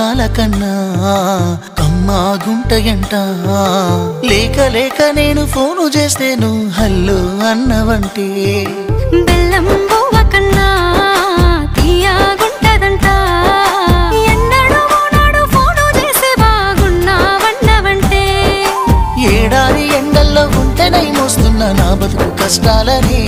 పాల కన్నా కమ్మాగుంటయంట లేక లేక నేను ఫోను చేస్తేను హల్లో అన్నవంటే బెల్లం బువ్వ కన్నా తీయగుంటదంట ఎన్నడూ నాడు ఫోను చేసే బాగున్నావన్నవంటే ఏడాది ఎండల్లో ఉంటేనై మోస్తున్న నా బతుకు కష్టాలని